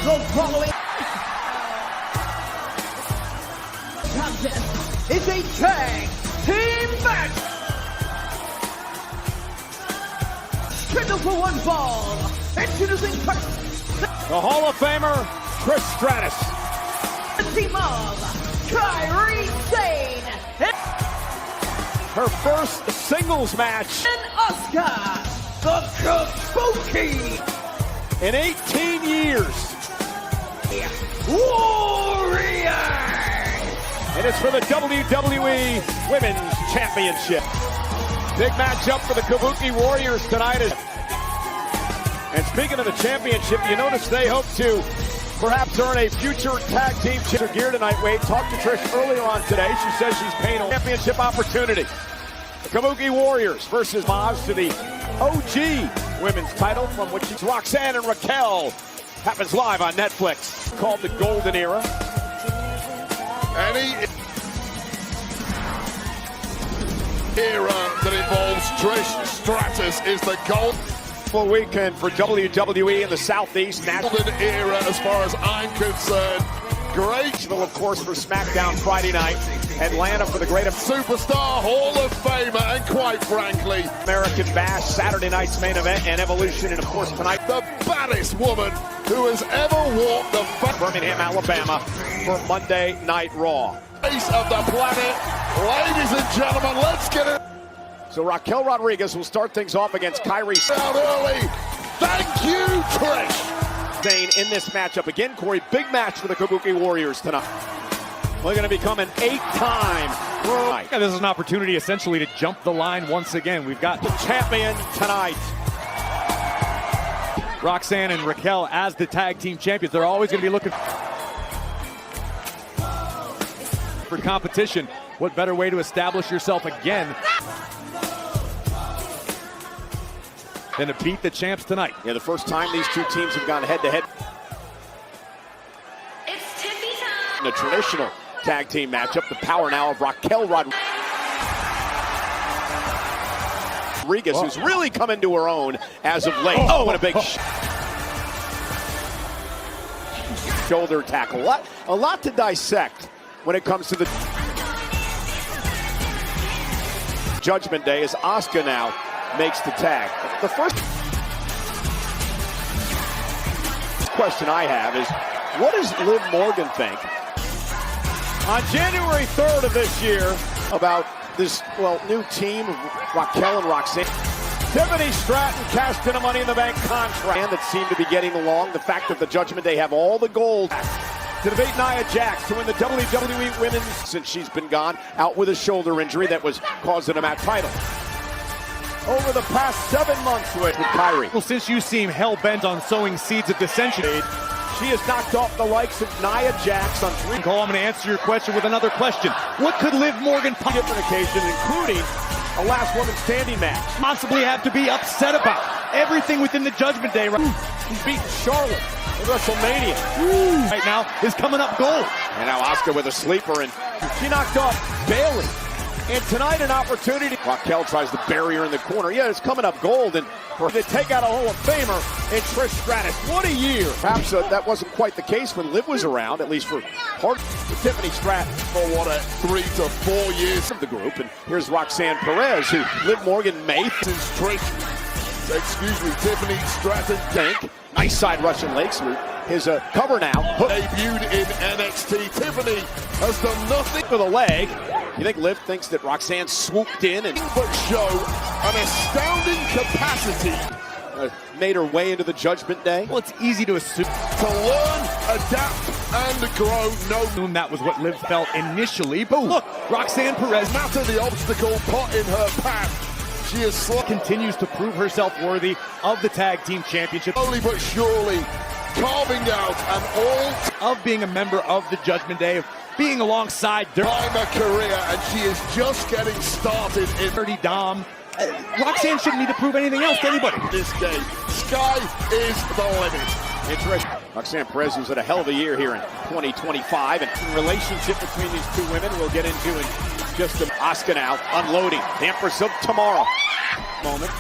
The following contest is a tag team match. Scheduled for one fall. Introducing first, the Hall of Famer, TRISH Stratus. The team of Kairi Sane. Her first singles match. And Asuka, the Kabuki. In 18 years. Warrior! And it's for the WWE Women's Championship. Big matchup for the Kabuki Warriors tonight. And speaking of the championship, you notice they hope to perhaps earn a future tag team gear tonight. Wade talked to Trish earlier on today. She says she's paying a championship opportunity. The Kabuki Warriors versus Maz to the OG women's title, from which it's Roxanne and Raquel. Happens live on Netflix. Called the Golden Era. Any era that involves Trish Stratus is the full weekend for WWE in the Southeast. golden era as far as I'm concerned. Great. Of course, for Smackdown Friday night. Atlanta for the great Superstar Hall of Famer, and quite frankly, American Bash, Saturday night's main event, and Evolution, and of course tonight, the baddest woman who has ever walked the Birmingham, Alabama, for Monday Night Raw. Face of the planet. Ladies and gentlemen, let's get it. So Raquel Rodriguez will start things off against Kairi Out early. Thank you, Trish. Sane in this matchup. Again, Corey, big match for the Kabuki Warriors tonight. We're going to become an 8-time yeah, this is an opportunity essentially to jump the line once again. We've got the champion tonight. Roxanne and Raquel as the tag team champions. They're always going to be looking for competition. What better way to establish yourself again than to beat the champs tonight? Yeah, the first time these two teams have gone head-to-head. It's Tiffany time. In a traditional tag team matchup, the power now of Raquel Rodriguez, who's really come into her own as of late. Oh, and a big shoulder tackle. A lot to dissect when it comes to the Judgment Day, as Asuka now makes the tag. The first question I have is, what does Liv Morgan think on January 3rd of this year about this, new team of Raquel and Roxanne? Tiffany Stratton cashed in a Money in the Bank contract that seemed to be getting along. The fact that the Judgment Day have all the gold to debate Nia Jax to win the WWE Women's, since she's been gone, out with a shoulder injury that was causing a match title. Over the past 7 months with Kairi. Well, since you seem hell-bent on sowing seeds of dissension, she has knocked off the likes of Nia Jax on 3. Cole, I'm going to answer your question with another question. What could Liv Morgan different occasions, including a last woman standing match, possibly have to be upset about? Everything within the Judgment Day. He's beaten Charlotte at WrestleMania. Right now is coming up gold. And now Asuka with a sleeper, and she knocked off Bayley. And tonight an opportunity. Raquel tries to bury her in the corner. Yeah, it's coming up gold, and to take out a Hall of Famer in TRISH Stratus. What a year. Perhaps that wasn't quite the case when Liv was around, at least for part of Tiffany Stratton. For what, 3 to 4 years of the group. And here's Roxanne Perez, who Liv Morgan may since Tiffany Stratton think. Nice side Russian leg sweep. His cover now. Debuted in NXT. Tiffany has done nothing with a leg. You think Liv thinks that Roxanne swooped in and show an astounding capacity? Made her way into the Judgment Day? Well, it's easy to assume. To learn, adapt, and grow. No, that was what Liv felt initially. But look, Roxanne Perez, no matter the obstacle put in her path, she is continues to prove herself worthy of the Tag Team Championship. Slowly but surely, carving out an all of being a member of the Judgment Day, of being alongside her career, and she is just getting started in Dirty Dom. Roxanne shouldn't need to prove anything else to anybody. This game, sky is the limit. Interesting. Roxanne Perez, who's had a hell of a year here in 2025, and the relationship between these two women we'll get into in just a Asuka now unloading the Empress of Tomorrow moment.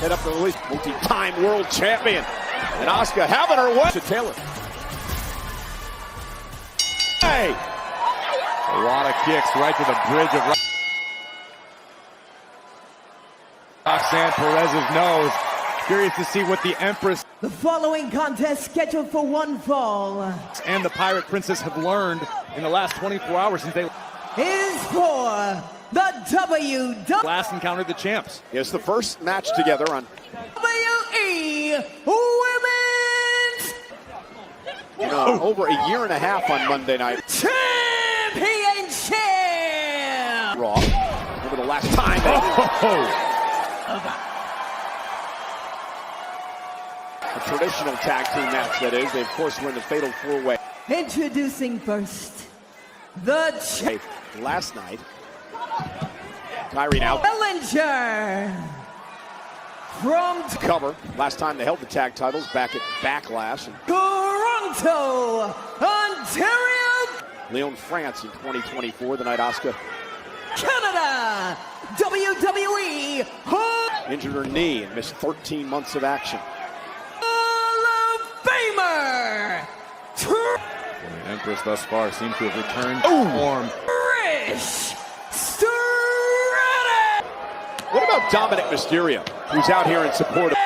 Head up to the release. Multi-time world champion. And Asuka having her way. To Taylor. Hey! A lot of kicks right to the bridge of Roxanne Perez's nose. Curious to see what the Empress The following contest scheduled for one fall and the Pirate Princess have learned in the last 24 hours since they is for the WWE last encountered the champs. It's the first match together on Women's over a year and a half on Monday night. Championship. Raw. Remember the last time a traditional tag team match, that is. They, of course, were in the Fatal 4-Way. Introducing first, the Last night, Kyrie now challenger from cover. Last time they held the tag titles back at Backlash. And Toronto, Ontario, Lyon, France in 2024, the night Asuka Canada, WWE injured her knee and missed 13 months of action. Hall of Famer, The Empress thus far seems to have returned to form. TRISH Stratton. What about Dominic Mysterio, who's out here in support of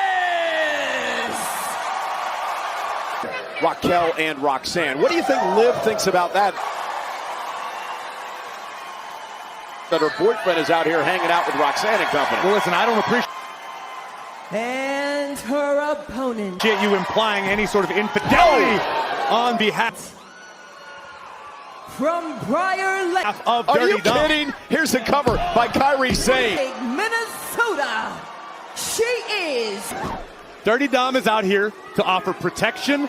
Raquel and Roxanne? What do you think Liv thinks about that? That her boyfriend is out here hanging out with Roxanne and company. Well, listen, I don't appreciate And her opponent you implying any sort of infidelity on behalf from Briar Lake, of Are Dirty you Dom. kidding? Here's a cover by Kyrie Sane. Minnesota. She is Dirty Dom is out here to offer protection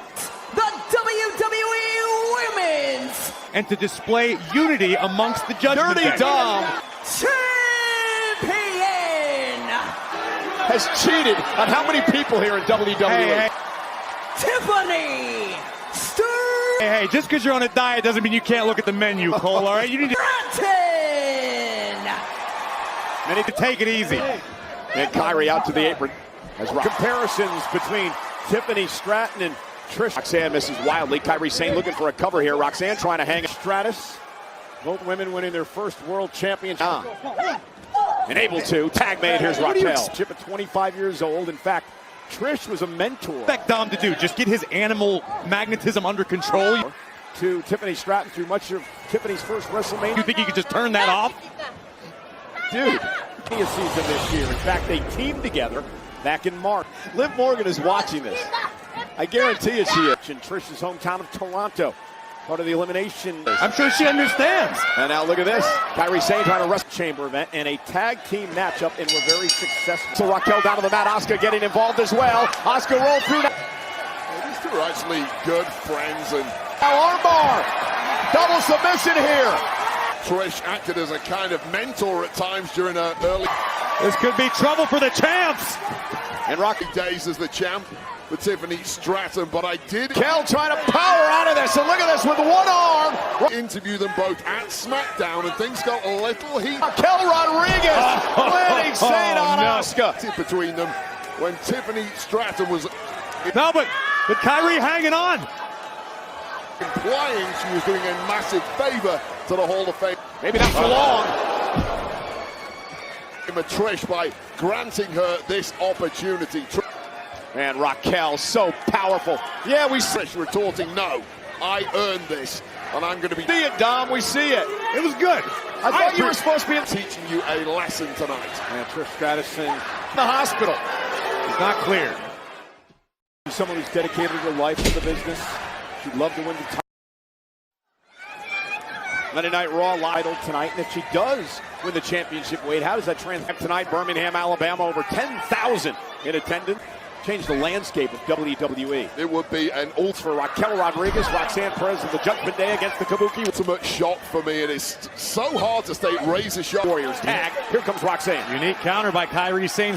the WWE Women's and to display unity amongst the Judgment Dirty Day. Dom champion, has cheated on how many people here in WWE? Hey, Tiffany hey, just because you're on a diet doesn't mean you can't look at the menu, Cole, all right? You need to Stratton. take it easy. And Kyrie out to the apron. As comparisons between Tiffany Stratton and Trish. Roxanne misses wildly. Kyrie Sane looking for a cover here. Roxanne trying to hang it. Stratus. Both women winning their first world championship. And able to. Tag made. Here's Raquel. Chip at 25 years old. In fact, Trish was a mentor. Expect Dom to do? Just get his animal magnetism under control. To Tiffany Stratton through much of Tiffany's first WrestleMania. You think you could just turn that off? Dude, a season this year. In fact, they teamed together back in March. Liv Morgan is watching this. I guarantee you she is. In Trish's hometown of Toronto. Part of the elimination. I'm sure she understands. And now look at this. Kyrie Sane trying to wrestle chamber event and a tag team matchup, and we're very successful. So Raquel down to the mat. Asuka getting involved as well. Asuka rolled through. These two are actually good friends, and Now armbar. Double submission here. Trish acted as a kind of mentor at times during her early This could be trouble for the champs. And Rocky days as the champ with Tiffany Stratton, but I did Kel trying to power out of this. So look at this with one arm. interview them both at Smackdown, and things got a little heat Kel Rodriguez winning Sane on no. Asuka. between them when Tiffany Stratton was No, but Kyrie hanging on. implying she was doing a massive favor to the Hall of Fame. Maybe not for long. Trish by granting her this opportunity. And Raquel so powerful. Yeah, we see Trish retorting, no, I earned this, and I'm going to be it, Dom. We see it. It was good. I thought you were supposed to be in teaching you a lesson tonight. And Trish Stratus in the hospital. It's not clear. Someone who's dedicated her life to the business. She'd love to win the title. Monday Night Raw title tonight, and if she does win the championship, Wade, how does that translate tonight? Birmingham, Alabama, over 10,000 in attendance. Change the landscape of WWE. It would be an For Raquel Rodriguez, Roxanne Perez in the Judgment Day against the Kabuki. ultimate shock for me. It is so hard to stay razor sharp. Warriors tag. Here comes Roxanne. Unique counter by Kyrie Sane.